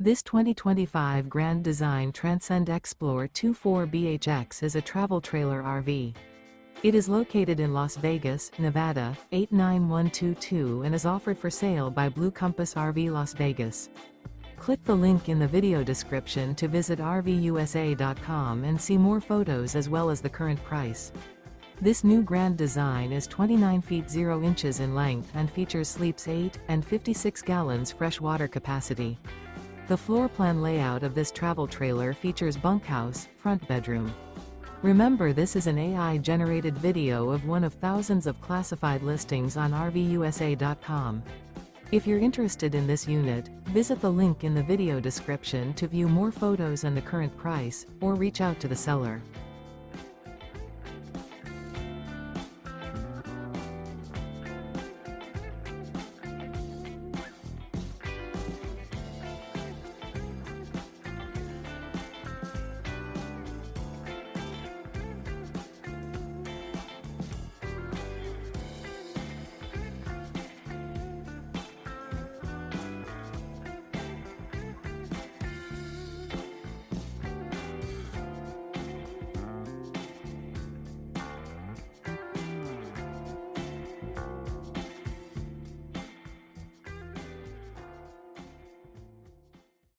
This 2025 Grand Design Transcend Xplor 24BHX is a travel trailer RV. It is located in Las Vegas, Nevada, 89122 and is offered for sale by Blue Compass RV Las Vegas. Click the link in the video description to visit RVUSA.com and see more photos as well as the current price. This new Grand Design is 29 feet 0 inches in length and features sleeps 8 and 56 gallons fresh water capacity. The floor plan layout of this travel trailer features bunkhouse, front bedroom. Remember, this is an AI-generated video of one of thousands of classified listings on RVUSA.com. If you're interested in this unit, visit the link in the video description to view more photos and the current price, or reach out to the seller.